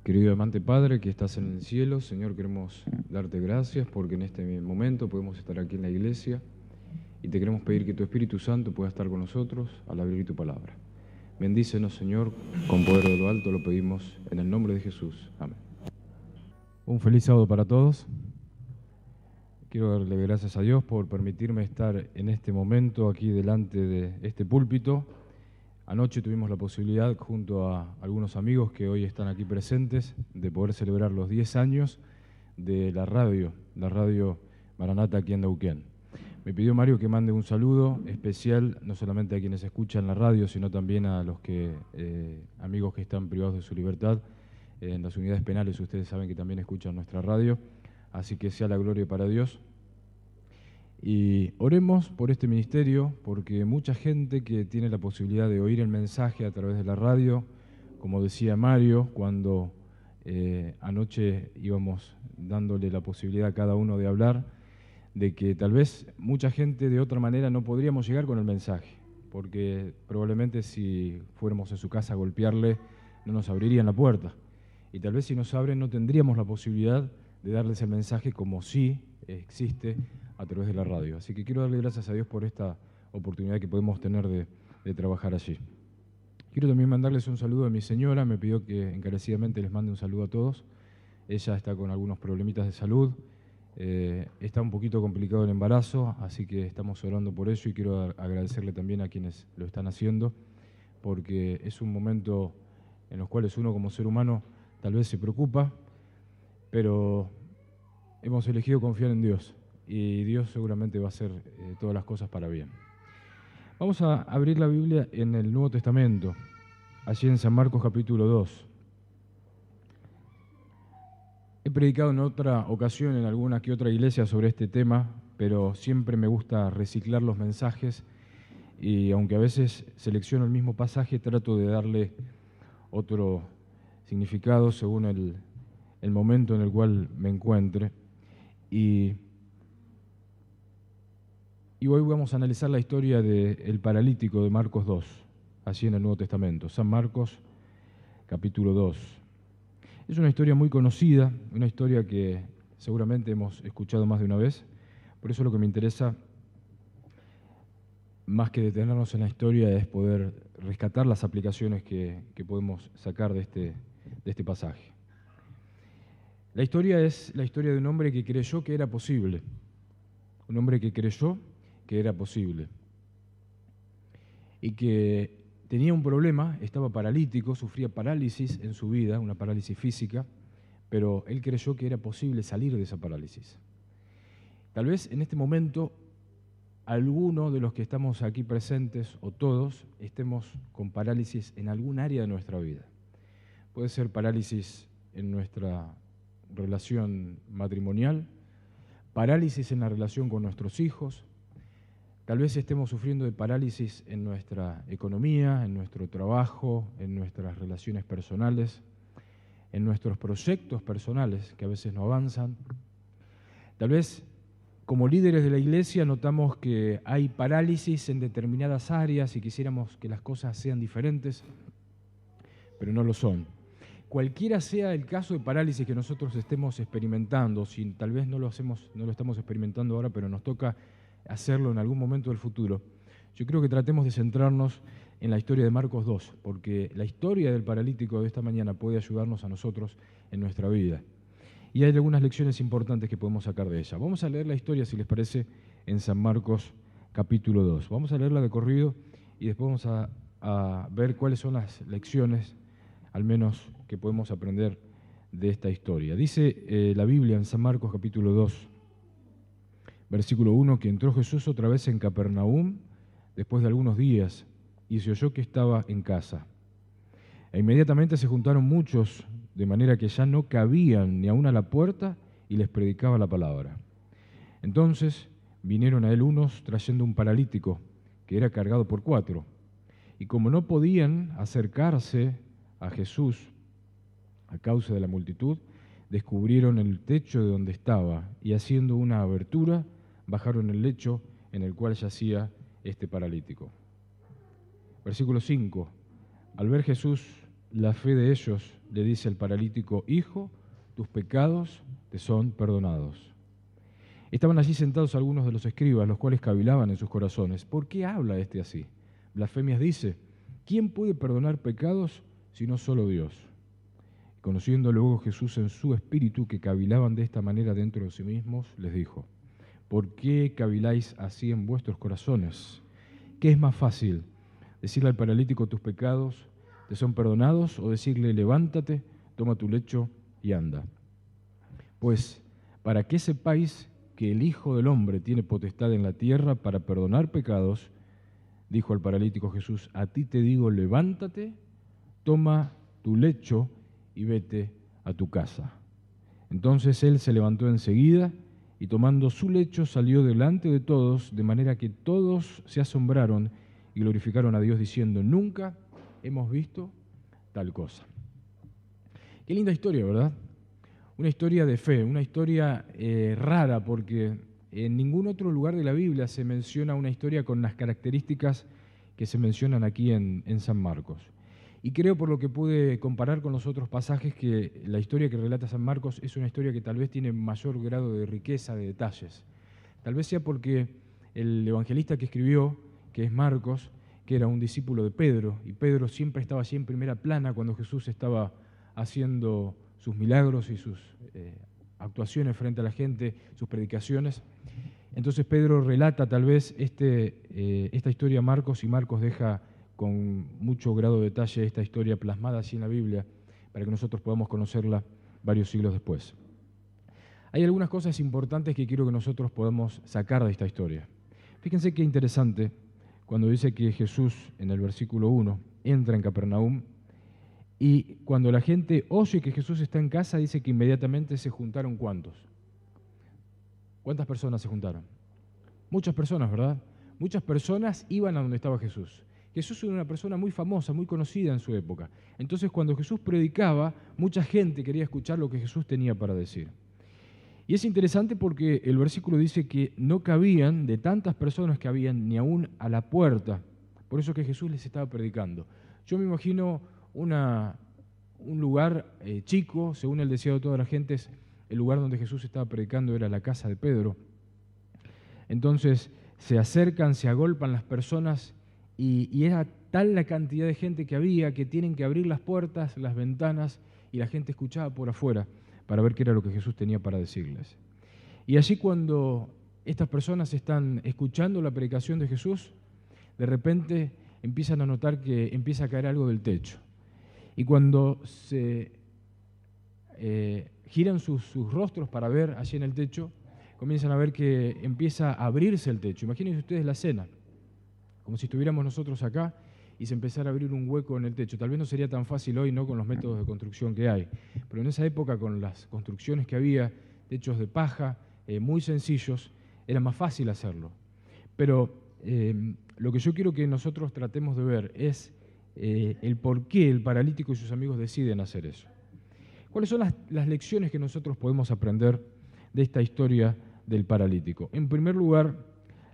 Querido amante Padre que estás en el cielo, Señor, queremos darte gracias porque en este momento podemos estar aquí en la iglesia y te queremos pedir que tu Espíritu Santo pueda estar con nosotros al abrir tu palabra. Bendícenos, Señor, con poder de lo alto lo pedimos en el nombre de Jesús. Amén. Un feliz sábado para todos. Quiero darle gracias a Dios por permitirme estar en este momento aquí delante de este púlpito. Anoche tuvimos la posibilidad, junto a algunos amigos que hoy están aquí presentes, de poder celebrar los 10 años de la radio Maranata aquí en Neuquén. Me pidió Mario que mande un saludo especial, no solamente a quienes escuchan la radio, sino también a los amigos que están privados de su libertad en las unidades penales. Ustedes saben que también escuchan nuestra radio, así que sea la gloria para Dios. Y oremos por este ministerio, porque mucha gente que tiene la posibilidad de oír el mensaje a través de la radio, como decía Mario, cuando anoche íbamos dándole la posibilidad a cada uno de hablar, de que tal vez mucha gente de otra manera no podríamos llegar con el mensaje, porque probablemente si fuéramos a su casa a golpearle, no nos abrirían la puerta. Y tal vez si nos abren no tendríamos la posibilidad de darles el mensaje como sí existe a través de la radio. Así que quiero darle gracias a Dios por esta oportunidad que podemos tener de trabajar allí. Quiero también mandarles un saludo a mi señora, me pidió que encarecidamente les mande un saludo a todos. Ella está con algunos problemitas de salud, está un poquito complicado el embarazo, así que estamos orando por ello y quiero agradecerle también a quienes lo están haciendo, porque es un momento en los cuales uno como ser humano tal vez se preocupa, pero hemos elegido confiar en Dios y Dios seguramente va a hacer todas las cosas para bien. Vamos a abrir la Biblia en el Nuevo Testamento, allí en San Marcos capítulo 2. He predicado en otra ocasión en alguna que otra iglesia sobre este tema, pero siempre me gusta reciclar los mensajes y aunque a veces selecciono el mismo pasaje, trato de darle otro significado según el momento en el cual me encuentre. Y hoy vamos a analizar la historia del paralítico de Marcos 2, allí en el Nuevo Testamento, San Marcos capítulo 2. Es una historia muy conocida, una historia que seguramente hemos escuchado más de una vez, por eso lo que me interesa, más que detenernos en la historia, es poder rescatar las aplicaciones que podemos sacar de este pasaje. La historia es la historia de un hombre que creyó que era posible, un hombre que creyó que era posible y que tenía un problema, estaba paralítico, sufría parálisis en su vida, una parálisis física, pero él creyó que era posible salir de esa parálisis. Tal vez en este momento alguno de los que estamos aquí presentes o todos estemos con parálisis en algún área de nuestra vida. Puede ser parálisis en nuestra relación matrimonial, parálisis en la relación con nuestros hijos. Tal vez estemos sufriendo de parálisis en nuestra economía, en nuestro trabajo, en nuestras relaciones personales, en nuestros proyectos personales que a veces no avanzan. Tal vez como líderes de la iglesia notamos que hay parálisis en determinadas áreas y quisiéramos que las cosas sean diferentes, pero no lo son. Cualquiera sea el caso de parálisis que nosotros estemos experimentando, si tal vez no lo estamos experimentando ahora, pero nos toca hacerlo en algún momento del futuro, yo creo que tratemos de centrarnos en la historia de Marcos 2, porque la historia del paralítico de esta mañana puede ayudarnos a nosotros en nuestra vida. Y hay algunas lecciones importantes que podemos sacar de ella. Vamos a leer la historia, si les parece, en San Marcos capítulo 2. Vamos a leerla de corrido y después vamos a ver cuáles son las lecciones, al menos que podemos aprender de esta historia. Dice la Biblia en San Marcos capítulo 2, versículo 1, que entró Jesús otra vez en Capernaum después de algunos días y se oyó que estaba en casa. E inmediatamente se juntaron muchos, de manera que ya no cabían ni aún a la puerta, y les predicaba la palabra. Entonces vinieron a él unos trayendo un paralítico que era cargado por 4, y como no podían acercarse a Jesús a causa de la multitud, descubrieron el techo de donde estaba, y haciendo una abertura, bajaron el lecho en el cual yacía este paralítico. Versículo 5. Al ver Jesús la fe de ellos, le dice al paralítico: Hijo, tus pecados te son perdonados. Estaban allí sentados algunos de los escribas, los cuales cavilaban en sus corazones: ¿por qué habla este así? Blasfemias dice: ¿quién puede perdonar pecados sino solo Dios? Conociendo luego Jesús en su espíritu que cavilaban de esta manera dentro de sí mismos, les dijo: ¿por qué caviláis así en vuestros corazones? ¿Qué es más fácil, decirle al paralítico: tus pecados te son perdonados, o decirle: levántate, toma tu lecho y anda? Pues, para que sepáis que el Hijo del Hombre tiene potestad en la tierra para perdonar pecados, dijo al paralítico Jesús: a ti te digo, levántate, toma tu lecho y vete a tu casa. Entonces él se levantó enseguida y tomando su lecho salió delante de todos, de manera que todos se asombraron y glorificaron a Dios diciendo: nunca hemos visto tal cosa. Qué linda historia, ¿verdad? Una historia de fe, una historia rara, porque en ningún otro lugar de la Biblia se menciona una historia con las características que se mencionan aquí en San Marcos. Y creo, por lo que pude comparar con los otros pasajes, que la historia que relata San Marcos es una historia que tal vez tiene mayor grado de riqueza, de detalles. Tal vez sea porque el evangelista que escribió, que es Marcos, que era un discípulo de Pedro, y Pedro siempre estaba allí en primera plana cuando Jesús estaba haciendo sus milagros y sus actuaciones frente a la gente, sus predicaciones. Entonces Pedro relata tal vez esta historia a Marcos, y Marcos deja con mucho grado de detalle esta historia plasmada así en la Biblia, para que nosotros podamos conocerla varios siglos después. Hay algunas cosas importantes que quiero que nosotros podamos sacar de esta historia. Fíjense qué interesante cuando dice que Jesús, en el versículo 1, entra en Capernaum, y cuando la gente oye que Jesús está en casa, dice que inmediatamente se juntaron. ¿Cuántos? ¿Cuántas personas se juntaron? Muchas personas, ¿verdad? Muchas personas iban a donde estaba Jesús. Jesús era una persona muy famosa, muy conocida en su época. Entonces, cuando Jesús predicaba, mucha gente quería escuchar lo que Jesús tenía para decir. Y es interesante porque el versículo dice que no cabían, de tantas personas que habían, ni aún a la puerta. Por eso que Jesús les estaba predicando. Yo me imagino un lugar chico, según el deseo de toda la gente, el lugar donde Jesús estaba predicando era la casa de Pedro. Entonces se acercan, se agolpan las personas y era tal la cantidad de gente que había que tienen que abrir las puertas, las ventanas, y la gente escuchaba por afuera para ver qué era lo que Jesús tenía para decirles. Y allí, cuando estas personas están escuchando la predicación de Jesús, de repente empiezan a notar que empieza a caer algo del techo. Y cuando se giran sus rostros para ver allí en el techo, comienzan a ver que empieza a abrirse el techo. Imagínense ustedes la escena, como si estuviéramos nosotros acá y se empezara a abrir un hueco en el techo. Tal vez no sería tan fácil hoy, ¿no?, con los métodos de construcción que hay, pero en esa época, con las construcciones que había, techos de paja, muy sencillos, era más fácil hacerlo. Pero lo que yo quiero que nosotros tratemos de ver es el por qué el paralítico y sus amigos deciden hacer eso. ¿Cuáles son las lecciones que nosotros podemos aprender de esta historia del paralítico? En primer lugar,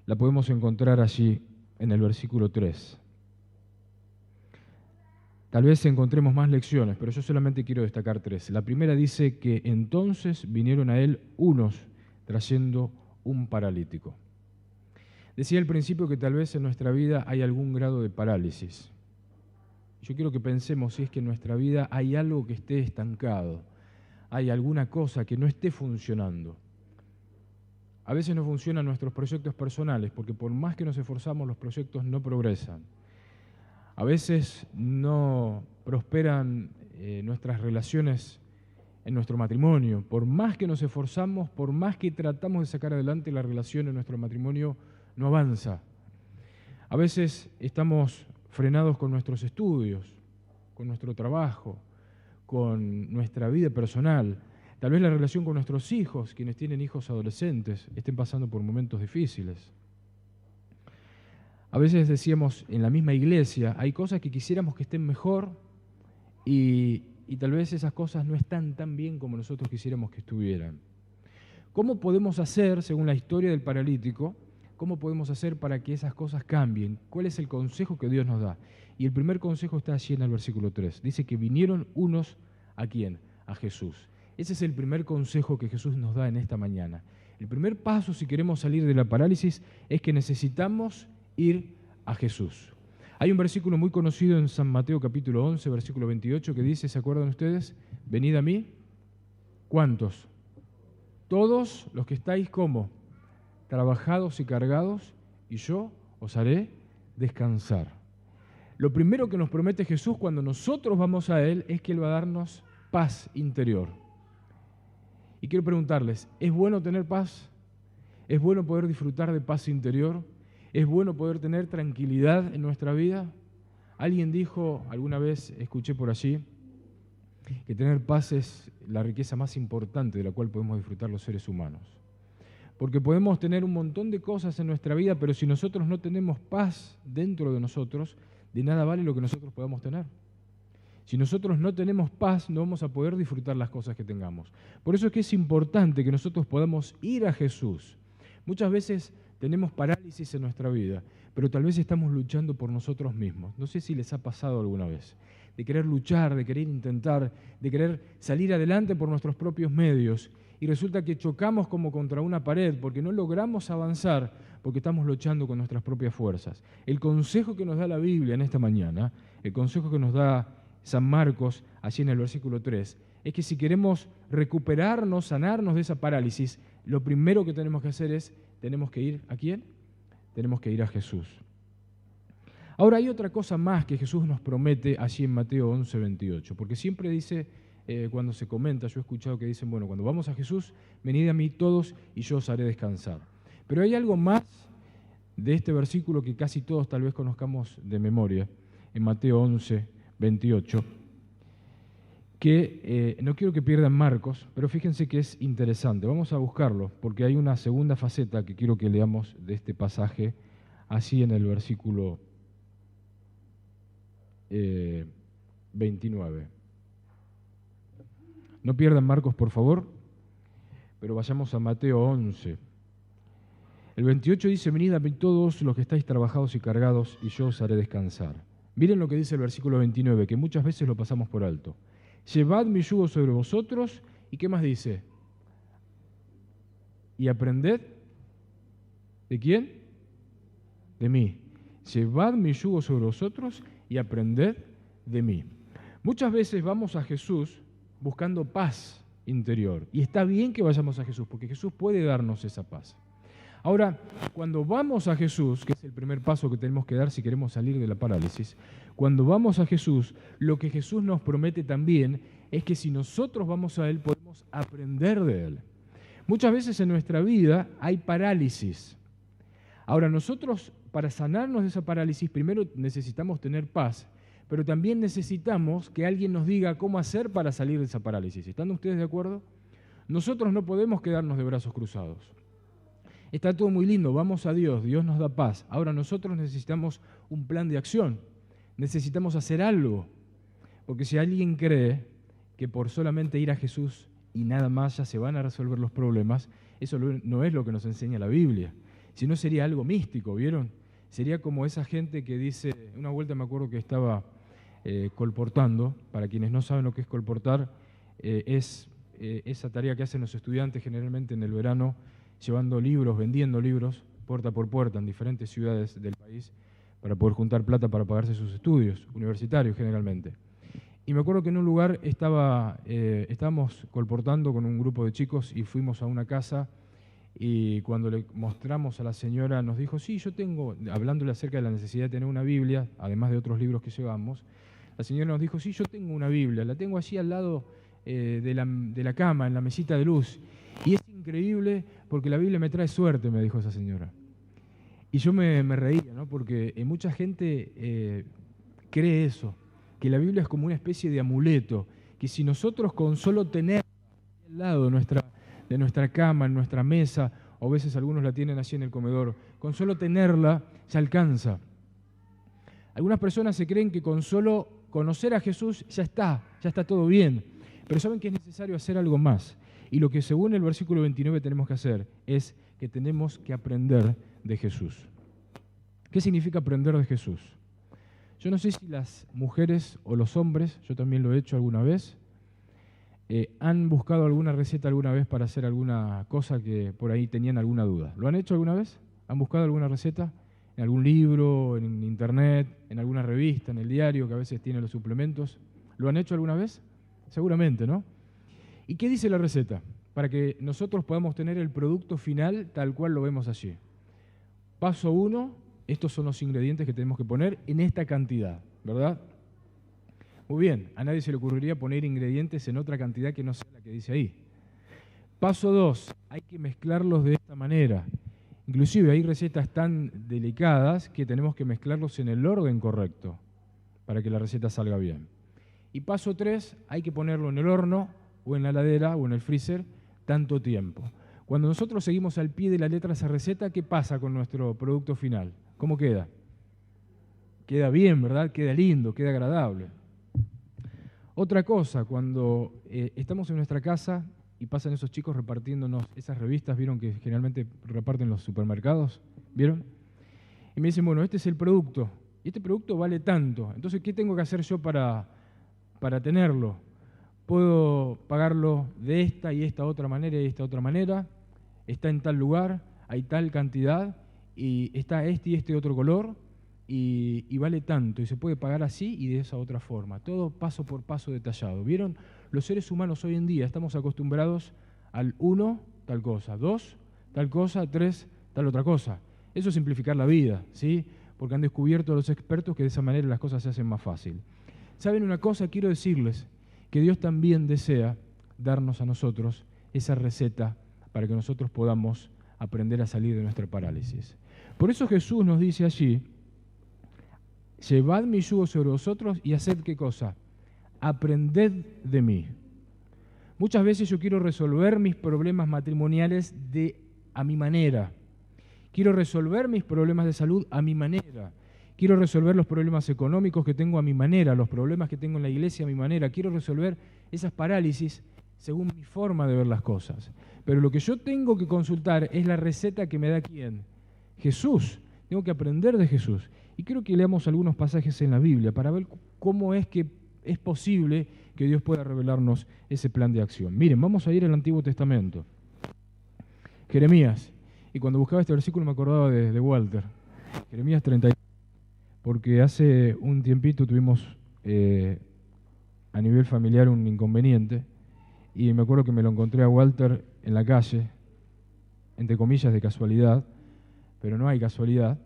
la podemos encontrar allí en el versículo 3. Tal vez encontremos más lecciones, pero yo solamente quiero destacar 3. La primera dice que entonces vinieron a él unos trayendo un paralítico. Decía al principio que tal vez en nuestra vida hay algún grado de parálisis. Yo quiero que pensemos si es que en nuestra vida hay algo que esté estancado, hay alguna cosa que no esté funcionando. A veces no funcionan nuestros proyectos personales, porque por más que nos esforzamos, los proyectos no progresan. A veces no prosperan nuestras relaciones en nuestro matrimonio. Por más que nos esforzamos, por más que tratamos de sacar adelante la relación en nuestro matrimonio, no avanza. A veces estamos frenados con nuestros estudios, con nuestro trabajo, con nuestra vida personal. Tal vez la relación con nuestros hijos, quienes tienen hijos adolescentes, estén pasando por momentos difíciles. A veces decíamos, en la misma iglesia, hay cosas que quisiéramos que estén mejor y tal vez esas cosas no están tan bien como nosotros quisiéramos que estuvieran. ¿Cómo podemos hacer, según la historia del paralítico, ¿Cómo podemos hacer para que esas cosas cambien? ¿Cuál es el consejo que Dios nos da? Y el primer consejo está allí en el versículo 3. Dice que vinieron unos, ¿a quién? A Jesús. Ese es el primer consejo que Jesús nos da en esta mañana. El primer paso, si queremos salir de la parálisis, es que necesitamos ir a Jesús. Hay un versículo muy conocido en San Mateo capítulo 11, versículo 28, que dice, ¿se acuerdan ustedes? Venid a mí. ¿Cuántos? Todos los que estáis, ¿cómo? Trabajados y cargados, y yo os haré descansar. Lo primero que nos promete Jesús cuando nosotros vamos a Él es que Él va a darnos paz interior. Y quiero preguntarles, ¿es bueno tener paz? ¿Es bueno poder disfrutar de paz interior? ¿Es bueno poder tener tranquilidad en nuestra vida? Alguien dijo, alguna vez escuché por allí, que tener paz es la riqueza más importante de la cual podemos disfrutar los seres humanos. Porque podemos tener un montón de cosas en nuestra vida, pero si nosotros no tenemos paz dentro de nosotros, de nada vale lo que nosotros podamos tener. Si nosotros no tenemos paz, no vamos a poder disfrutar las cosas que tengamos. Por eso es que es importante que nosotros podamos ir a Jesús. Muchas veces tenemos parálisis en nuestra vida, pero tal vez estamos luchando por nosotros mismos. No sé si les ha pasado alguna vez, de querer luchar, de querer intentar, de querer salir adelante por nuestros propios medios, y resulta que chocamos como contra una pared porque no logramos avanzar porque estamos luchando con nuestras propias fuerzas. El consejo que nos da la Biblia en esta mañana, el consejo que nos da San Marcos, allí en el versículo 3, es que si queremos recuperarnos, sanarnos de esa parálisis, lo primero que tenemos que hacer es, tenemos que ir ¿a quién? Tenemos que ir a Jesús. Ahora hay otra cosa más que Jesús nos promete allí en Mateo 11, 28, porque siempre dice, cuando se comenta, yo he escuchado que dicen, bueno, cuando vamos a Jesús, venid a mí todos y yo os haré descansar. Pero hay algo más de este versículo que casi todos tal vez conozcamos de memoria, en Mateo 11, 28, que no quiero que pierdan Marcos, pero fíjense que es interesante. Vamos a buscarlo, porque hay una segunda faceta que quiero que leamos de este pasaje, así en el versículo 29. No pierdan Marcos, por favor, pero vayamos a Mateo 11. El 28 dice, venid a mí todos los que estáis trabajados y cargados, y yo os haré descansar. Miren lo que dice el versículo 29, que muchas veces lo pasamos por alto. Llevad mi yugo sobre vosotros, ¿y qué más dice? Y aprended, ¿de quién? De mí. Llevad mi yugo sobre vosotros y aprended de mí. Muchas veces vamos a Jesús buscando paz interior. Y está bien que vayamos a Jesús, porque Jesús puede darnos esa paz. Ahora, cuando vamos a Jesús, que es el primer paso que tenemos que dar si queremos salir de la parálisis, cuando vamos a Jesús, lo que Jesús nos promete también es que si nosotros vamos a Él, podemos aprender de Él. Muchas veces en nuestra vida hay parálisis. Ahora, nosotros, para sanarnos de esa parálisis, primero necesitamos tener paz, pero también necesitamos que alguien nos diga cómo hacer para salir de esa parálisis. ¿Están ustedes de acuerdo? Nosotros no podemos quedarnos de brazos cruzados. Está todo muy lindo, vamos a Dios, Dios nos da paz. Ahora nosotros necesitamos un plan de acción, necesitamos hacer algo. Porque si alguien cree que por solamente ir a Jesús y nada más ya se van a resolver los problemas, eso no es lo que nos enseña la Biblia. Si no sería algo místico, ¿vieron? Sería como esa gente que dice, una vuelta me acuerdo que estaba colportando, para quienes no saben lo que es colportar, es esa tarea que hacen los estudiantes generalmente en el verano, llevando libros, vendiendo libros, puerta por puerta en diferentes ciudades del país, para poder juntar plata para pagarse sus estudios, universitarios generalmente. Y me acuerdo que en un lugar estábamos colportando con un grupo de chicos y fuimos a una casa y cuando le mostramos a la señora nos dijo, sí, yo tengo, hablándole acerca de la necesidad de tener una Biblia, además de otros libros que llevamos, la señora nos dijo, sí, yo tengo una Biblia, la tengo allí al lado de la cama, en la mesita de luz. Y es increíble porque la Biblia me trae suerte, me dijo esa señora. Y yo me reía, ¿no? Porque mucha gente cree eso, que la Biblia es como una especie de amuleto, que si nosotros con solo tener al lado de nuestra cama, en nuestra mesa, o a veces algunos la tienen así en el comedor, con solo tenerla se alcanza. Algunas personas se creen que con solo conocer a Jesús ya está todo bien, pero saben que es necesario hacer algo más. Y lo que según el versículo 29 tenemos que hacer es que tenemos que aprender de Jesús. ¿Qué significa aprender de Jesús? Yo no sé si las mujeres o los hombres, yo también lo he hecho alguna vez, han buscado alguna receta alguna vez para hacer alguna cosa que por ahí tenían alguna duda. ¿Lo han hecho alguna vez? ¿Han buscado alguna receta? ¿En algún libro, en internet, en alguna revista, en el diario que a veces tiene los suplementos? ¿Lo han hecho alguna vez? Seguramente, ¿no? ¿Y qué dice la receta? Para que nosotros podamos tener el producto final tal cual lo vemos allí. Paso 1, estos son los ingredientes que tenemos que poner en esta cantidad, ¿verdad? Muy bien, a nadie se le ocurriría poner ingredientes en otra cantidad que no sea la que dice ahí. Paso 2, hay que mezclarlos de esta manera. Inclusive hay recetas tan delicadas que tenemos que mezclarlos en el orden correcto para que la receta salga bien. Y paso 3, hay que ponerlo en el horno o en la heladera o en el freezer tanto tiempo. Cuando nosotros seguimos al pie de la letra esa receta, ¿qué pasa con nuestro producto final? ¿Cómo queda? Queda bien, ¿verdad? Queda lindo, queda agradable. Otra cosa, cuando estamos en nuestra casa y pasan esos chicos repartiéndonos esas revistas, ¿vieron que generalmente reparten los supermercados? ¿Vieron? Y me dicen, bueno, este es el producto, y este producto vale tanto, entonces, ¿qué tengo que hacer yo para tenerlo? Puedo pagarlo de esta y esta otra manera y esta otra manera, está en tal lugar, hay tal cantidad, y está este y este otro color, y vale tanto, y se puede pagar así y de esa otra forma. Todo paso por paso detallado. ¿Vieron? Los seres humanos hoy en día estamos acostumbrados al 1, tal cosa, 2, tal cosa, 3, tal otra cosa. Eso es simplificar la vida, ¿sí? Porque han descubierto los expertos que de esa manera las cosas se hacen más fácil. ¿Saben una cosa? Quiero decirles que Dios también desea darnos a nosotros esa receta para que nosotros podamos aprender a salir de nuestra parálisis. Por eso Jesús nos dice allí, llevad mi yugo sobre vosotros y haced ¿qué cosa? Aprended de mí. Muchas veces yo quiero resolver mis problemas matrimoniales a mi manera. Quiero resolver mis problemas de salud a mi manera. Quiero resolver los problemas económicos que tengo a mi manera, los problemas que tengo en la iglesia a mi manera. Quiero resolver esas parálisis según mi forma de ver las cosas. Pero lo que yo tengo que consultar es la receta que me da ¿quién? Jesús. Tengo que aprender de Jesús. Y quiero que leamos algunos pasajes en la Biblia para ver cómo es que es posible que Dios pueda revelarnos ese plan de acción. Miren, vamos a ir al Antiguo Testamento. Jeremías. Y cuando buscaba este versículo me acordaba de Walter. Jeremías 33. Porque hace un tiempito tuvimos a nivel familiar un inconveniente y me acuerdo que me lo encontré a Walter en la calle, entre comillas de casualidad, pero no hay casualidad,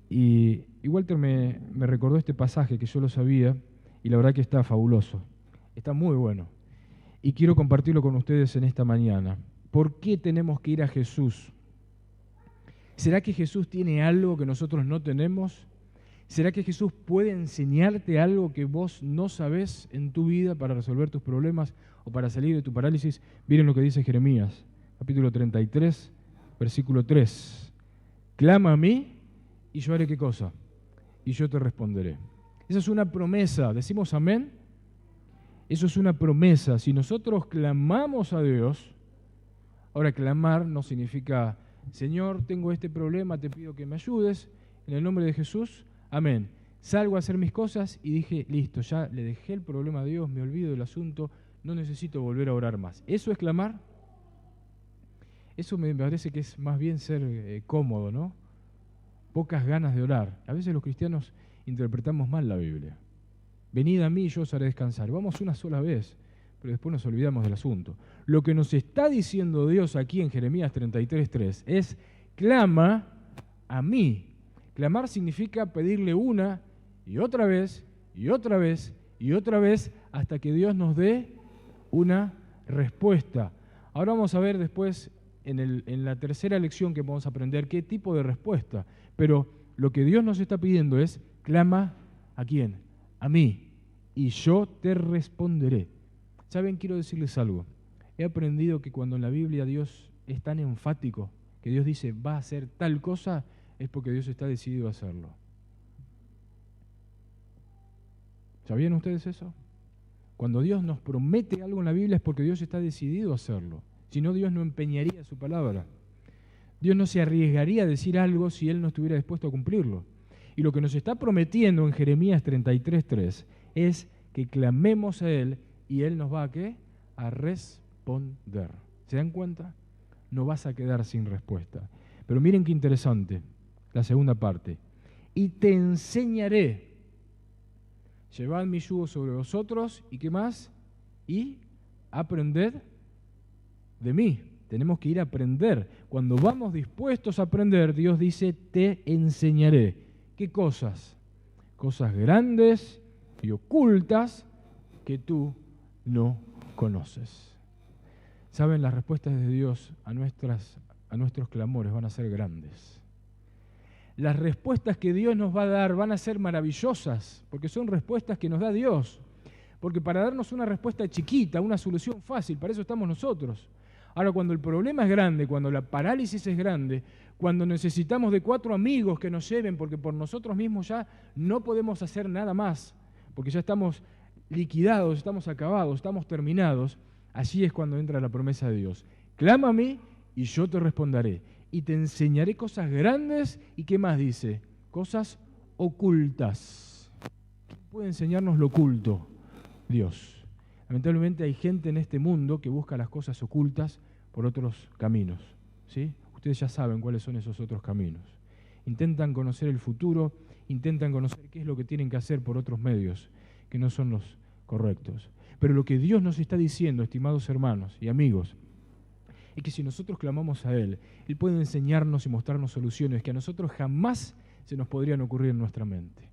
y Walter me recordó este pasaje que yo lo sabía y la verdad que está fabuloso, está muy bueno y quiero compartirlo con ustedes en esta mañana. ¿Por qué tenemos que ir a Jesús? ¿Será que Jesús tiene algo que nosotros no tenemos? ¿Será que Jesús puede enseñarte algo que vos no sabés en tu vida para resolver tus problemas o para salir de tu parálisis? Miren lo que dice Jeremías, capítulo 33, versículo 3. Clama a mí y yo haré ¿qué cosa? Y yo te responderé. Esa es una promesa, ¿decimos amén? Eso es una promesa. Si nosotros clamamos a Dios, ahora clamar no significa, Señor, tengo este problema, te pido que me ayudes, en el nombre de Jesús, amén. Salgo a hacer mis cosas y dije, listo, ya le dejé el problema a Dios, me olvido del asunto, no necesito volver a orar más. ¿Eso es clamar? Eso me parece que es más bien ser cómodo, ¿no? Pocas ganas de orar. A veces los cristianos interpretamos mal la Biblia. Venid a mí y yo os haré descansar. Vamos una sola vez, pero después nos olvidamos del asunto. Lo que nos está diciendo Dios aquí en Jeremías 33:3 es, clama a mí. Clamar significa pedirle una y otra vez, y otra vez, y otra vez, hasta que Dios nos dé una respuesta. Ahora vamos a ver después, en la tercera lección que vamos a aprender, qué tipo de respuesta. Pero lo que Dios nos está pidiendo es, clama ¿a quién? A mí, y yo te responderé. ¿Saben? Quiero decirles algo. He aprendido que cuando en la Biblia Dios es tan enfático, que Dios dice, va a hacer tal cosa, es porque Dios está decidido a hacerlo. ¿Sabían ustedes eso? Cuando Dios nos promete algo en la Biblia es porque Dios está decidido a hacerlo. Si no, Dios no empeñaría su palabra. Dios no se arriesgaría a decir algo si Él no estuviera dispuesto a cumplirlo. Y lo que nos está prometiendo en Jeremías 33:3 es que clamemos a Él y Él nos va a ¿qué? A responder. ¿Se dan cuenta? No vas a quedar sin respuesta. Pero miren qué interesante, la segunda parte. Y te enseñaré. Llevad mi yugo sobre vosotros, ¿y qué más? Y aprended de mí. Tenemos que ir a aprender. Cuando vamos dispuestos a aprender, Dios dice, te enseñaré. ¿Qué cosas? Cosas grandes y ocultas que tú no conoces. ¿Saben? Las respuestas de Dios a nuestros clamores van a ser grandes. Las respuestas que Dios nos va a dar van a ser maravillosas, porque son respuestas que nos da Dios. Porque para darnos una respuesta chiquita, una solución fácil, para eso estamos nosotros. Ahora, cuando el problema es grande, cuando la parálisis es grande, cuando necesitamos de 4 amigos que nos lleven, porque por nosotros mismos ya no podemos hacer nada más, porque ya estamos liquidados, estamos acabados, estamos terminados, allí es cuando entra la promesa de Dios. Clama a mí y yo te responderé. Y te enseñaré cosas grandes y ¿qué más dice? Cosas ocultas. ¿Quién puede enseñarnos lo oculto? Dios. Lamentablemente hay gente en este mundo que busca las cosas ocultas por otros caminos, ¿sí? Ustedes ya saben cuáles son esos otros caminos. Intentan conocer el futuro, intentan conocer qué es lo que tienen que hacer por otros medios, que no son los correctos. Pero lo que Dios nos está diciendo, estimados hermanos y amigos, es que si nosotros clamamos a Él, Él puede enseñarnos y mostrarnos soluciones que a nosotros jamás se nos podrían ocurrir en nuestra mente.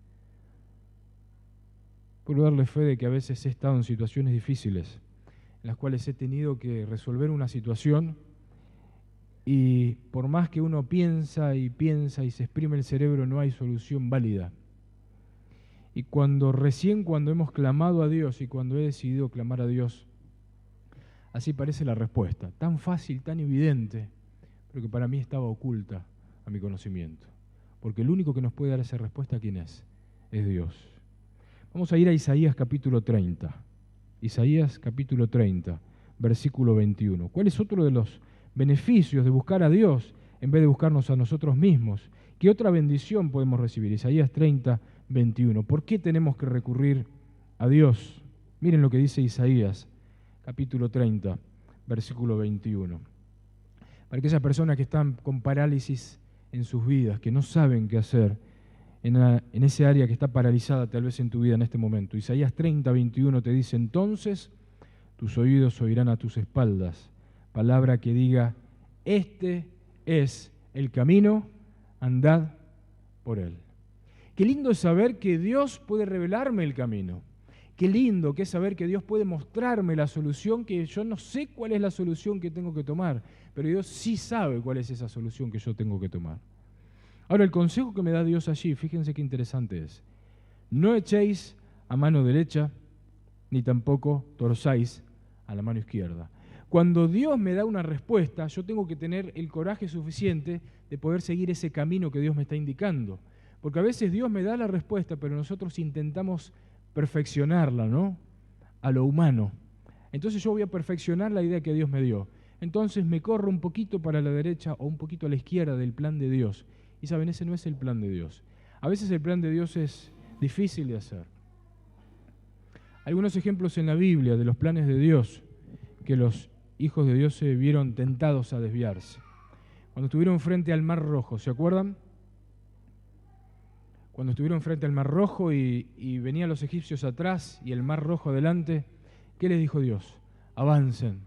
Puedo darle fe de que a veces he estado en situaciones difíciles, en las cuales he tenido que resolver una situación y por más que uno piensa y se exprime el cerebro, no hay solución válida. Y cuando hemos clamado a Dios y cuando he decidido clamar a Dios, así parece la respuesta, tan fácil, tan evidente, pero que para mí estaba oculta a mi conocimiento. Porque el único que nos puede dar esa respuesta, ¿quién es? Es Dios. Vamos a ir a Isaías capítulo 30. Isaías capítulo 30, versículo 21. ¿Cuál es otro de los beneficios de buscar a Dios en vez de buscarnos a nosotros mismos? ¿Qué otra bendición podemos recibir? Isaías 30, 21. ¿Por qué tenemos que recurrir a Dios? Miren lo que dice Isaías capítulo 30, versículo 21. Para aquellas personas que están con parálisis en sus vidas, que no saben qué hacer en ese área que está paralizada tal vez en tu vida en este momento. Isaías 30, 21 te dice, entonces tus oídos oirán a tus espaldas, palabra que diga, este es el camino, andad por él. Qué lindo es saber que Dios puede revelarme el camino. Qué lindo que es saber que Dios puede mostrarme la solución, que yo no sé cuál es la solución que tengo que tomar, pero Dios sí sabe cuál es esa solución que yo tengo que tomar. Ahora, el consejo que me da Dios allí, fíjense qué interesante es. No echéis a mano derecha, ni tampoco torzáis a la mano izquierda. Cuando Dios me da una respuesta, yo tengo que tener el coraje suficiente de poder seguir ese camino que Dios me está indicando. Porque a veces Dios me da la respuesta, pero nosotros intentamos perfeccionarla, ¿no? A lo humano. Entonces yo voy a perfeccionar la idea que Dios me dio. Entonces me corro un poquito para la derecha o un poquito a la izquierda del plan de Dios. Y saben, ese no es el plan de Dios. A veces el plan de Dios es difícil de hacer. Algunos ejemplos en la Biblia de los planes de Dios, que los hijos de Dios se vieron tentados a desviarse. Cuando estuvieron frente al Mar Rojo, ¿se acuerdan? Cuando estuvieron frente al Mar Rojo y venían los egipcios atrás y el Mar Rojo adelante, ¿qué les dijo Dios? Avancen.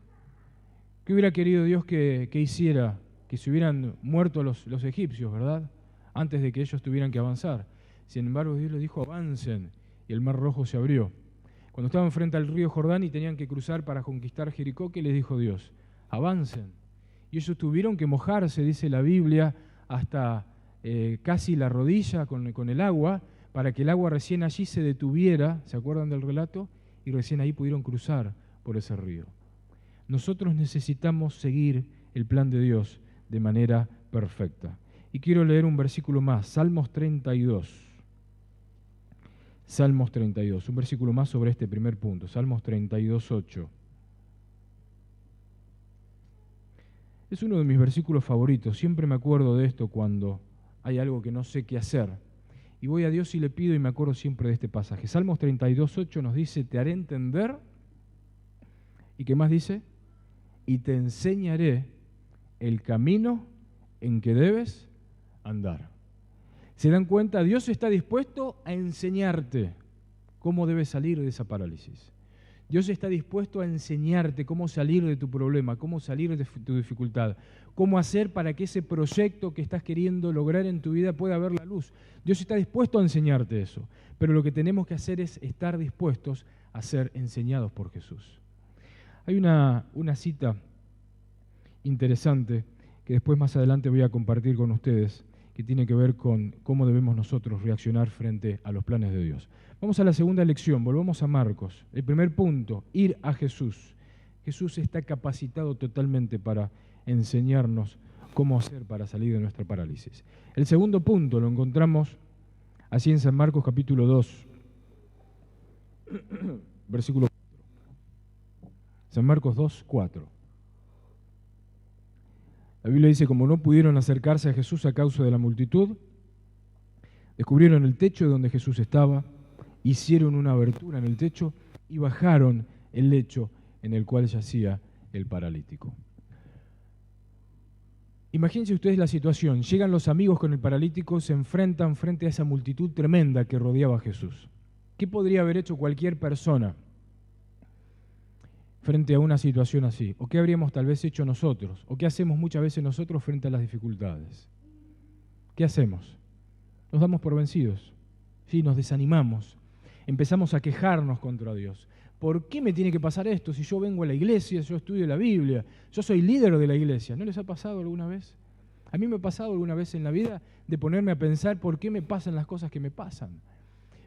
¿Qué hubiera querido Dios que hiciera? Que se hubieran muerto los egipcios, ¿verdad? Antes de que ellos tuvieran que avanzar. Sin embargo, Dios les dijo, avancen, y el Mar Rojo se abrió. Cuando estaban frente al río Jordán y tenían que cruzar para conquistar Jericó, ¿qué les dijo Dios? Avancen. Y ellos tuvieron que mojarse, dice la Biblia, hasta casi la rodilla con el agua, para que el agua recién allí se detuviera, ¿se acuerdan del relato? Y recién ahí pudieron cruzar por ese río. Nosotros necesitamos seguir el plan de Dios de manera perfecta. Y quiero leer un versículo más, Salmos 32. Salmos 32, un versículo más sobre este primer punto, Salmos 32, 8. Es uno de mis versículos favoritos. Siempre me acuerdo de esto cuando hay algo que no sé qué hacer. Y voy a Dios y le pido y me acuerdo siempre de este pasaje. Salmos 32:8 nos dice, te haré entender. ¿Y qué más dice? Y te enseñaré el camino en que debes andar. ¿Se dan cuenta? Dios está dispuesto a enseñarte cómo debes salir de esa parálisis. Dios está dispuesto a enseñarte cómo salir de tu problema, cómo salir de tu dificultad, cómo hacer para que ese proyecto que estás queriendo lograr en tu vida pueda ver la luz. Dios está dispuesto a enseñarte eso, pero lo que tenemos que hacer es estar dispuestos a ser enseñados por Jesús. Hay una cita interesante que después más adelante voy a compartir con ustedes, que tiene que ver con cómo debemos nosotros reaccionar frente a los planes de Dios. Vamos a la segunda lección, volvamos a Marcos. El primer punto, ir a Jesús. Jesús está capacitado totalmente para enseñarnos cómo hacer para salir de nuestra parálisis. El segundo punto lo encontramos así en San Marcos capítulo 2, versículo 4. San Marcos 2, 4. La Biblia dice, como no pudieron acercarse a Jesús a causa de la multitud, descubrieron el techo de donde Jesús estaba, hicieron una abertura en el techo y bajaron el lecho en el cual yacía el paralítico. Imagínense ustedes la situación. Llegan los amigos con el paralítico, se enfrentan frente a esa multitud tremenda que rodeaba a Jesús. ¿Qué podría haber hecho cualquier persona frente a una situación así? ¿O qué habríamos tal vez hecho nosotros? ¿O qué hacemos muchas veces nosotros frente a las dificultades? ¿Qué hacemos? Nos damos por vencidos, ¿sí? Nos desanimamos, empezamos a quejarnos contra Dios. ¿Por qué me tiene que pasar esto si yo vengo a la iglesia, yo estudio la Biblia, yo soy líder de la iglesia? ¿No les ha pasado alguna vez? A mí me ha pasado alguna vez en la vida de ponerme a pensar por qué me pasan las cosas que me pasan.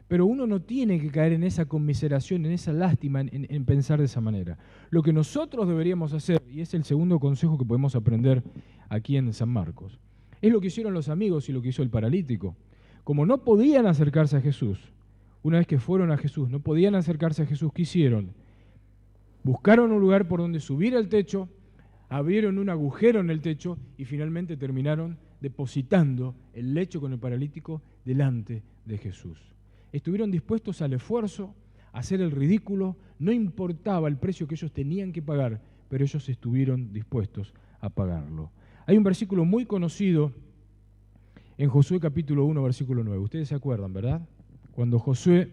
Pero uno no tiene que caer en esa conmiseración, en esa lástima, en pensar de esa manera. Lo que nosotros deberíamos hacer, y es el segundo consejo que podemos aprender aquí en San Marcos, es lo que hicieron los amigos y lo que hizo el paralítico. Como no podían acercarse a Jesús, una vez que fueron a Jesús, no podían acercarse a Jesús, ¿qué hicieron? Buscaron un lugar por donde subir al techo, abrieron un agujero en el techo y finalmente terminaron depositando el lecho con el paralítico delante de Jesús. Estuvieron dispuestos al esfuerzo, a hacer el ridículo, no importaba el precio que ellos tenían que pagar, pero ellos estuvieron dispuestos a pagarlo. Hay un versículo muy conocido en Josué capítulo 1, versículo 9. Ustedes se acuerdan, ¿verdad? Cuando Josué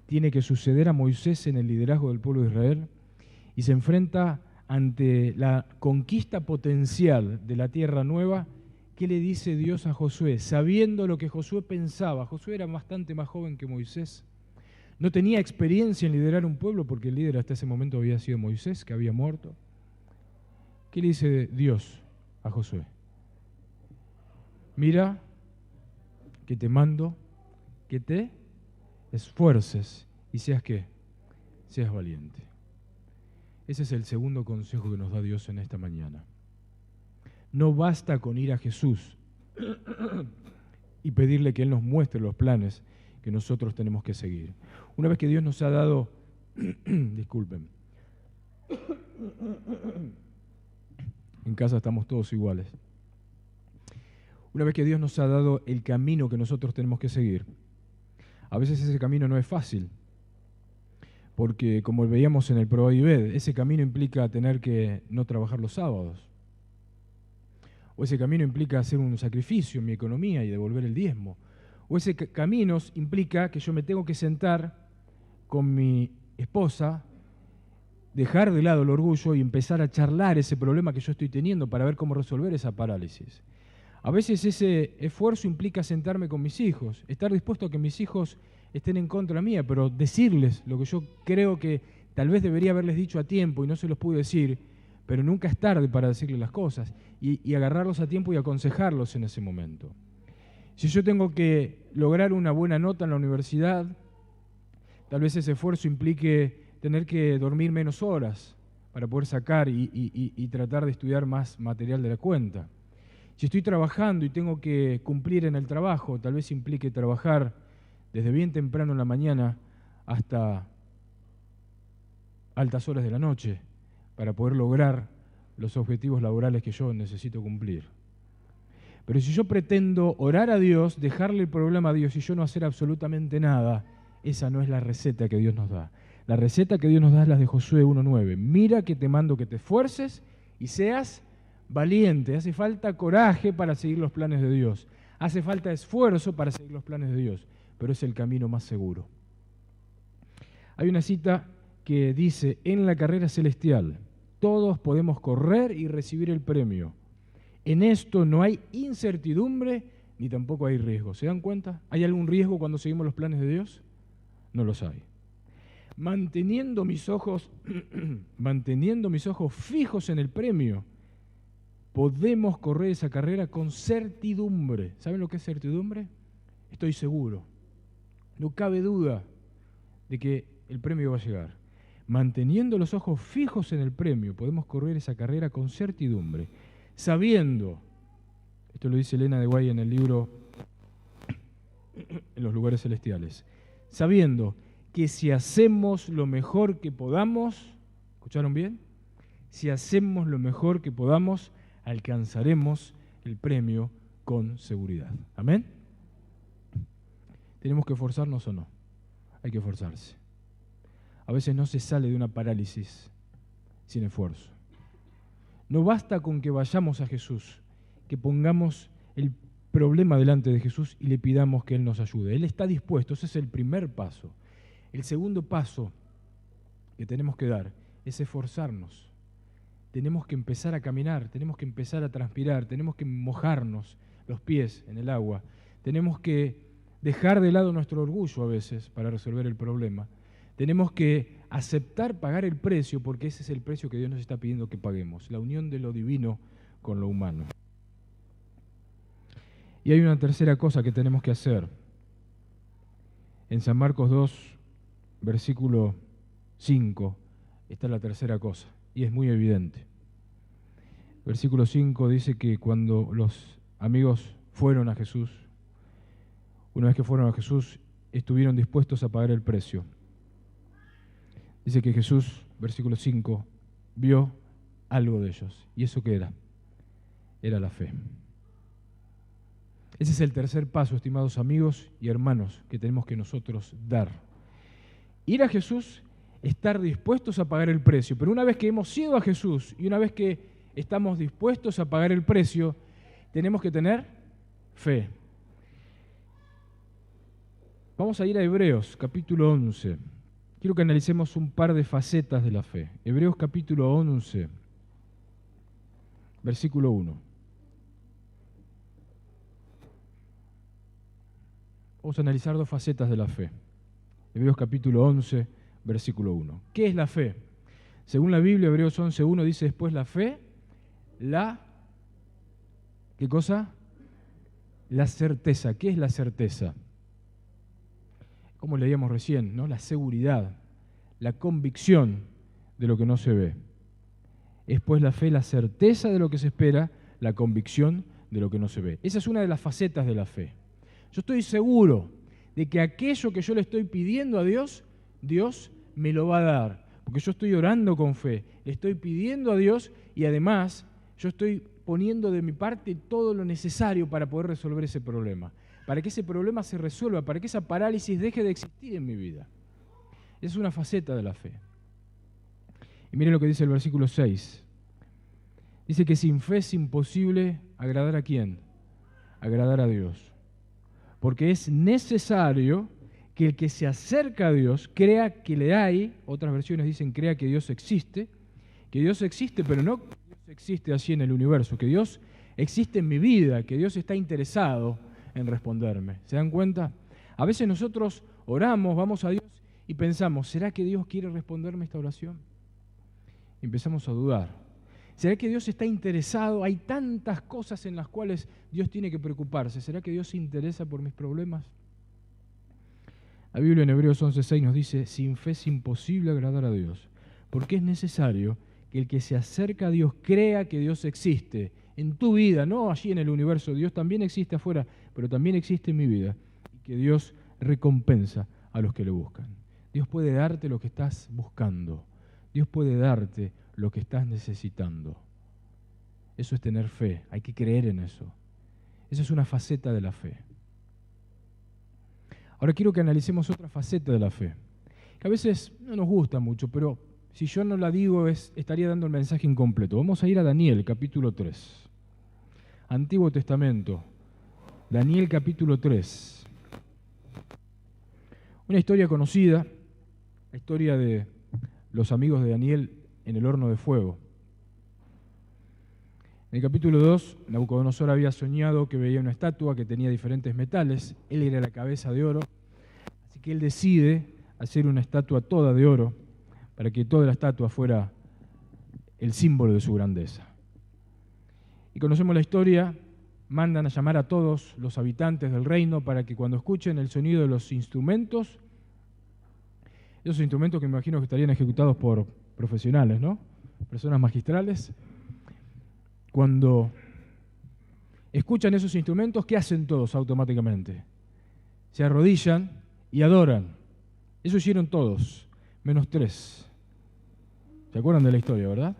tiene que suceder a Moisés en el liderazgo del pueblo de Israel y se enfrenta ante la conquista potencial de la tierra nueva, ¿qué le dice Dios a Josué? Sabiendo lo que Josué pensaba. Josué era bastante más joven que Moisés. No tenía experiencia en liderar un pueblo porque el líder hasta ese momento había sido Moisés, que había muerto. ¿Qué le dice Dios a Josué? Mira que te mando que te esfuerces y seas ¿qué? Seas valiente. Ese es el segundo consejo que nos da Dios en esta mañana. No basta con ir a Jesús y pedirle que Él nos muestre los planes que nosotros tenemos que seguir. Una vez que Dios nos ha dado, disculpen, en casa estamos todos iguales. Una vez que Dios nos ha dado el camino que nosotros tenemos que seguir, a veces ese camino no es fácil, porque como veíamos en el Pro Ibed, ese camino implica tener que no trabajar los sábados. O ese camino implica hacer un sacrificio en mi economía y devolver el diezmo. O ese camino implica que yo me tengo que sentar con mi esposa, dejar de lado el orgullo y empezar a charlar ese problema que yo estoy teniendo para ver cómo resolver esa parálisis. A veces ese esfuerzo implica sentarme con mis hijos, estar dispuesto a que mis hijos estén en contra mía, pero decirles lo que yo creo que tal vez debería haberles dicho a tiempo y no se los pude decir, pero nunca es tarde para decirles las cosas y agarrarlos a tiempo y aconsejarlos en ese momento. Si yo tengo que lograr una buena nota en la universidad, tal vez ese esfuerzo implique tener que dormir menos horas para poder sacar y tratar de estudiar más material de la cuenta. Si estoy trabajando y tengo que cumplir en el trabajo, tal vez implique trabajar desde bien temprano en la mañana hasta altas horas de la noche para poder lograr los objetivos laborales que yo necesito cumplir. Pero si yo pretendo orar a Dios, dejarle el problema a Dios y yo no hacer absolutamente nada, esa no es la receta que Dios nos da. La receta que Dios nos da es la de Josué 1:9. Mira que te mando que te esfuerces y seas valiente. Hace falta coraje para seguir los planes de Dios. Hace falta esfuerzo para seguir los planes de Dios, pero es el camino más seguro. Hay una cita que dice, en la carrera celestial, todos podemos correr y recibir el premio. En esto no hay incertidumbre ni tampoco hay riesgo. ¿Se dan cuenta? ¿Hay algún riesgo cuando seguimos los planes de Dios? No los hay. Manteniendo mis ojos fijos en el premio, podemos correr esa carrera con certidumbre. ¿Saben lo que es certidumbre? Estoy seguro. No cabe duda de que el premio va a llegar. Manteniendo los ojos fijos en el premio, podemos correr esa carrera con certidumbre, sabiendo, esto lo dice Elena de Guay en el libro En los lugares celestiales, sabiendo que si hacemos lo mejor que podamos, ¿escucharon bien? Si hacemos lo mejor que podamos, alcanzaremos el premio con seguridad. ¿Amén? ¿Tenemos que esforzarnos o no? Hay que esforzarse. A veces no se sale de una parálisis sin esfuerzo. No basta con que vayamos a Jesús, que pongamos el problema delante de Jesús y le pidamos que Él nos ayude. Él está dispuesto, ese es el primer paso. El segundo paso que tenemos que dar es esforzarnos. Tenemos que empezar a caminar, tenemos que empezar a transpirar, tenemos que mojarnos los pies en el agua. Tenemos que dejar de lado nuestro orgullo a veces para resolver el problema. Tenemos que aceptar pagar el precio, porque ese es el precio que Dios nos está pidiendo que paguemos, la unión de lo divino con lo humano. Y hay una tercera cosa que tenemos que hacer. En San Marcos 2, versículo 5, está la tercera cosa, y es muy evidente. Versículo 5 dice que cuando los amigos fueron a Jesús, una vez que fueron a Jesús, estuvieron dispuestos a pagar el precio. Dice que Jesús, versículo 5, vio algo de ellos. ¿Y eso qué era? Era la fe. Ese es el tercer paso, estimados amigos y hermanos, que tenemos que nosotros dar. Ir a Jesús, estar dispuestos a pagar el precio. Pero una vez que hemos ido a Jesús y una vez que estamos dispuestos a pagar el precio, tenemos que tener fe. Vamos a ir a Hebreos, capítulo 11. Quiero que analicemos un par de facetas de la fe. Hebreos capítulo 11, versículo 1. Vamos a analizar dos facetas de la fe. Hebreos capítulo 11, versículo 1. ¿Qué es la fe? Según la Biblia, Hebreos 11:1 dice después la fe, ¿qué cosa? La certeza. ¿Qué es la certeza? Como leíamos recién, ¿no? La seguridad, la convicción de lo que no se ve. Es pues la fe, la certeza de lo que se espera, la convicción de lo que no se ve. Esa es una de las facetas de la fe. Yo estoy seguro de que aquello que yo le estoy pidiendo a Dios, Dios me lo va a dar. Porque yo estoy orando con fe, le estoy pidiendo a Dios y además yo estoy poniendo de mi parte todo lo necesario para poder resolver ese problema. Para que ese problema se resuelva, para que esa parálisis deje de existir en mi vida. Es una faceta de la fe. Y miren lo que dice el versículo 6. Dice que sin fe es imposible agradar a ¿quién? Agradar a Dios. Porque es necesario que el que se acerca a Dios crea que le hay, otras versiones dicen crea que Dios existe, pero no que Dios existe así en el universo, que Dios existe en mi vida, que Dios está interesado en responderme. ¿Se dan cuenta? A veces nosotros oramos, vamos a Dios y pensamos, ¿será que Dios quiere responderme esta oración? Y empezamos a dudar. ¿Será que Dios está interesado? Hay tantas cosas en las cuales Dios tiene que preocuparse. ¿Será que Dios se interesa por mis problemas? La Biblia en Hebreos 11:6 nos dice, sin fe es imposible agradar a Dios, porque es necesario que el que se acerca a Dios crea que Dios existe en tu vida, no allí en el universo. Dios también existe afuera, pero también existe en mi vida, y que Dios recompensa a los que le buscan. Dios puede darte lo que estás buscando. Dios puede darte lo que estás necesitando. Eso es tener fe, hay que creer en eso. Esa es una faceta de la fe. Ahora quiero que analicemos otra faceta de la fe, que a veces no nos gusta mucho, pero si yo no la digo estaría dando el mensaje incompleto. Vamos a ir a Daniel, capítulo 3. Antiguo Testamento, Daniel capítulo 3. Una historia conocida, la historia de los amigos de Daniel en el horno de fuego. En el capítulo 2, Nabucodonosor había soñado que veía una estatua que tenía diferentes metales. Él era la cabeza de oro, así que él decide hacer una estatua toda de oro para que toda la estatua fuera el símbolo de su grandeza. Y conocemos la historia, mandan a llamar a todos los habitantes del reino para que cuando escuchen el sonido de los instrumentos, esos instrumentos que me imagino que estarían ejecutados por profesionales, ¿no? Personas magistrales. Cuando escuchan esos instrumentos, ¿qué hacen todos automáticamente? Se arrodillan y adoran. Eso hicieron todos, menos 3. ¿Se acuerdan de la historia, verdad?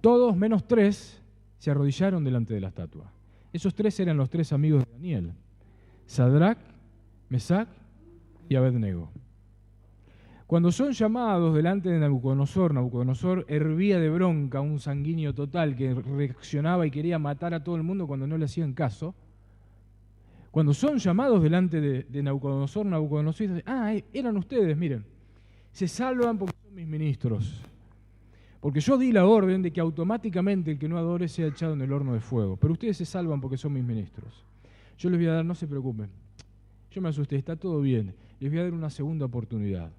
Todos, menos 3, se arrodillaron delante de la estatua. Esos 3 eran los 3 amigos de Daniel: Sadrac, Mesac y Abednego. Cuando son llamados delante de Nabucodonosor hervía de bronca, un sanguíneo total que reaccionaba y quería matar a todo el mundo cuando no le hacían caso. Cuando son llamados delante de Nabucodonosor dice: eran ustedes, miren, se salvan porque son mis ministros. Porque yo di la orden de que automáticamente el que no adore sea echado en el horno de fuego. Pero ustedes se salvan porque son mis ministros. Yo les voy a dar, no se preocupen, yo me asusté, está todo bien, les voy a dar una segunda oportunidad.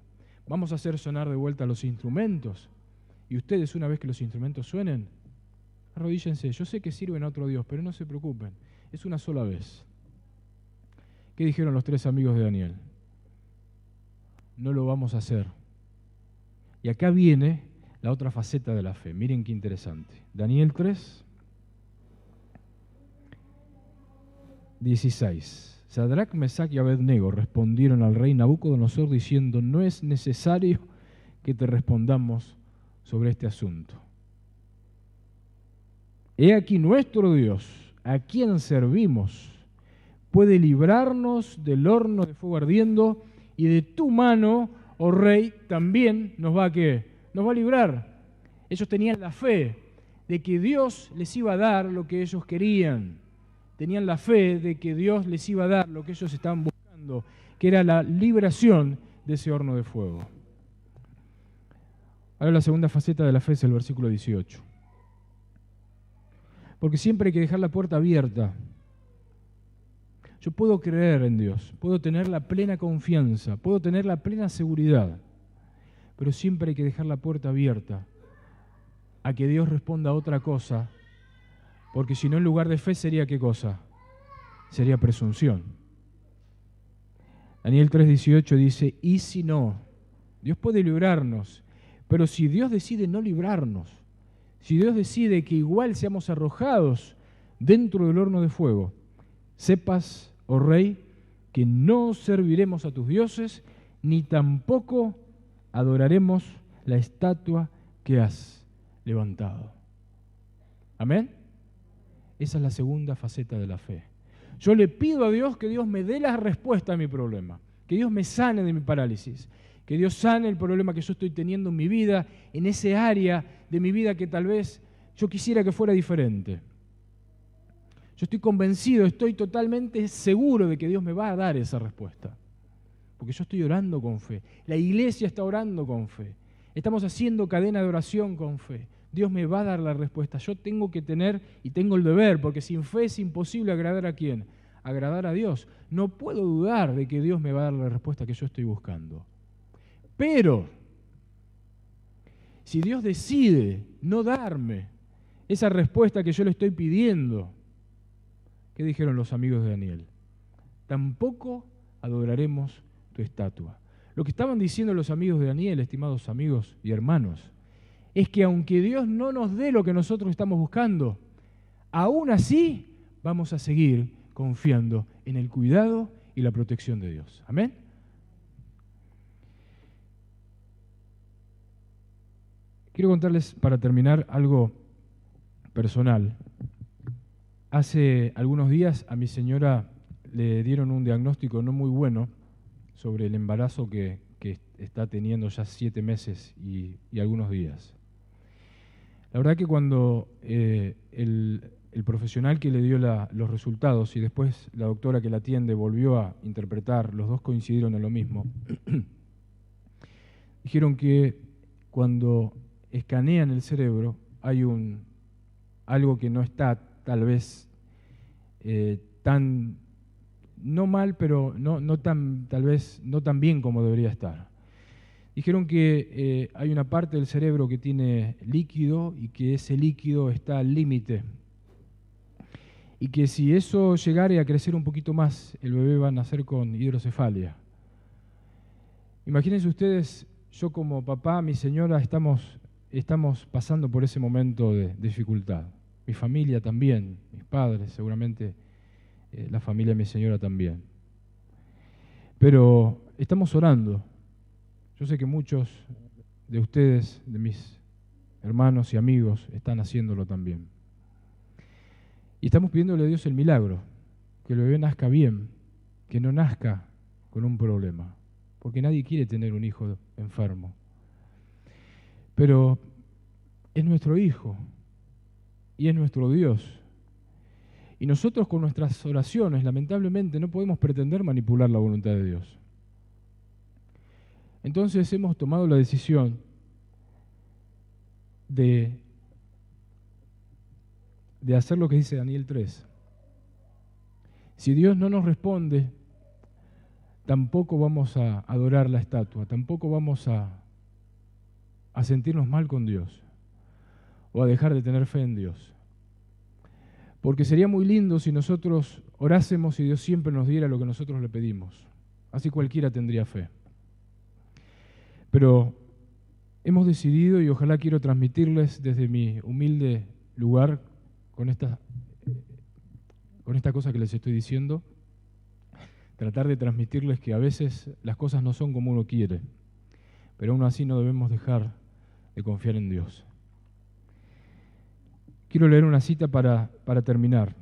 Vamos a hacer sonar de vuelta los instrumentos. Y ustedes, una vez que los instrumentos suenen, arrodíllense. Yo sé que sirven a otro Dios, pero no se preocupen. Es una sola vez. ¿Qué dijeron los 3 amigos de Daniel? No lo vamos a hacer. Y acá viene la otra faceta de la fe. Miren qué interesante. Daniel 3, 16. Sadrac, Mesac y Abednego respondieron al rey Nabucodonosor diciendo: no es necesario que te respondamos sobre este asunto. He aquí nuestro Dios, a quien servimos, puede librarnos del horno de fuego ardiendo, y de tu mano, oh rey, también nos va a librar. Ellos tenían la fe de que Dios les iba a dar lo que ellos querían. Tenían la fe de que Dios les iba a dar lo que ellos estaban buscando, que era la liberación de ese horno de fuego. Ahora la segunda faceta de la fe es el versículo 18. Porque siempre hay que dejar la puerta abierta. Yo puedo creer en Dios, puedo tener la plena confianza, puedo tener la plena seguridad, pero siempre hay que dejar la puerta abierta a que Dios responda a otra cosa. Porque si no, en lugar de fe sería ¿qué cosa? Sería presunción. Daniel 3:18 dice: y si no, Dios puede librarnos, pero si Dios decide no librarnos, si Dios decide que igual seamos arrojados dentro del horno de fuego, sepas, oh rey, que no serviremos a tus dioses, ni tampoco adoraremos la estatua que has levantado. ¿Amén? Esa es la segunda faceta de la fe. Yo le pido a Dios que Dios me dé la respuesta a mi problema, que Dios me sane de mi parálisis, que Dios sane el problema que yo estoy teniendo en mi vida, en ese área de mi vida que tal vez yo quisiera que fuera diferente. Yo estoy convencido, estoy totalmente seguro de que Dios me va a dar esa respuesta, porque yo estoy orando con fe. La iglesia está orando con fe. Estamos haciendo cadena de oración con fe. Dios me va a dar la respuesta. Yo tengo que tener y tengo el deber, porque sin fe es imposible agradar a ¿quién? Agradar a Dios. No puedo dudar de que Dios me va a dar la respuesta que yo estoy buscando. Pero, si Dios decide no darme esa respuesta que yo le estoy pidiendo, ¿qué dijeron los amigos de Daniel? Tampoco adoraremos tu estatua. Lo que estaban diciendo los amigos de Daniel, estimados amigos y hermanos, es que aunque Dios no nos dé lo que nosotros estamos buscando, aún así vamos a seguir confiando en el cuidado y la protección de Dios. ¿Amén? Quiero contarles, para terminar, algo personal. Hace algunos días a mi señora le dieron un diagnóstico no muy bueno sobre el embarazo que está teniendo ya 7 meses y algunos días. La verdad que cuando el profesional que le dio los resultados y después la doctora que la atiende volvió a interpretar, los dos coincidieron en lo mismo, dijeron que cuando escanean el cerebro hay algo que no está tal vez tan, no mal, pero no tan, tal vez no tan bien como debería estar. Dijeron que hay una parte del cerebro que tiene líquido y que ese líquido está al límite. Y que si eso llegara a crecer un poquito más, el bebé va a nacer con hidrocefalia. Imagínense ustedes, yo como papá, mi señora, estamos pasando por ese momento de dificultad. Mi familia también, mis padres, seguramente la familia de mi señora también. Pero estamos orando. Yo sé que muchos de ustedes, de mis hermanos y amigos, están haciéndolo también. Y estamos pidiéndole a Dios el milagro, que el bebé nazca bien, que no nazca con un problema, porque nadie quiere tener un hijo enfermo. Pero es nuestro hijo y es nuestro Dios. Y nosotros con nuestras oraciones, lamentablemente, no podemos pretender manipular la voluntad de Dios. Entonces hemos tomado la decisión de hacer lo que dice Daniel 3. Si Dios no nos responde, tampoco vamos a adorar la estatua, tampoco vamos a sentirnos mal con Dios o a dejar de tener fe en Dios. Porque sería muy lindo si nosotros orásemos y Dios siempre nos diera lo que nosotros le pedimos. Así cualquiera tendría fe. Pero hemos decidido, y ojalá quiero transmitirles desde mi humilde lugar con esta cosa que les estoy diciendo, tratar de transmitirles que a veces las cosas no son como uno quiere, pero aún así no debemos dejar de confiar en Dios. Quiero leer una cita para terminar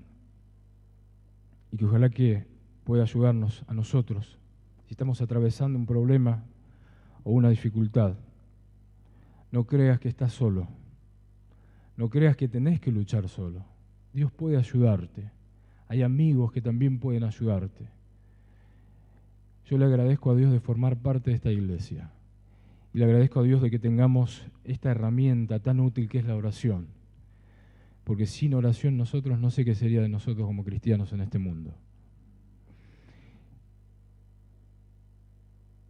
y que ojalá que pueda ayudarnos a nosotros si estamos atravesando un problema o una dificultad. No creas que estás solo. No creas que tenés que luchar solo. Dios puede ayudarte. Hay amigos que también pueden ayudarte. Yo le agradezco a Dios de formar parte de esta iglesia. Y le agradezco a Dios de que tengamos esta herramienta tan útil que es la oración. Porque sin oración nosotros no sé qué sería de nosotros como cristianos en este mundo.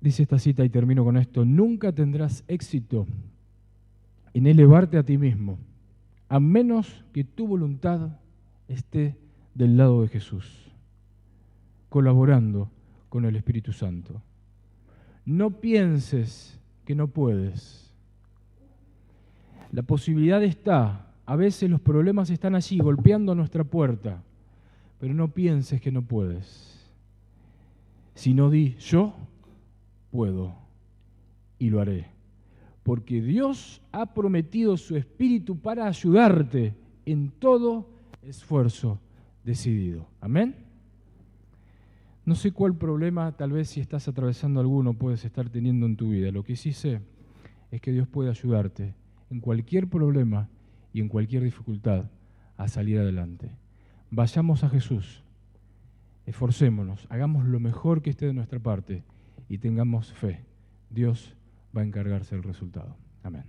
Dice esta cita y termino con esto: nunca tendrás éxito en elevarte a ti mismo, a menos que tu voluntad esté del lado de Jesús, colaborando con el Espíritu Santo. No pienses que no puedes. La posibilidad está, a veces los problemas están allí golpeando a nuestra puerta, pero no pienses que no puedes. Sino di, yo puedo y lo haré. Porque Dios ha prometido su Espíritu para ayudarte en todo esfuerzo decidido. ¿Amén? No sé cuál problema, tal vez si estás atravesando alguno, puedes estar teniendo en tu vida. Lo que sí sé es que Dios puede ayudarte en cualquier problema y en cualquier dificultad a salir adelante. Vayamos a Jesús, esforcémonos, hagamos lo mejor que esté de nuestra parte y tengamos fe. Dios va a encargarse del resultado. Amén.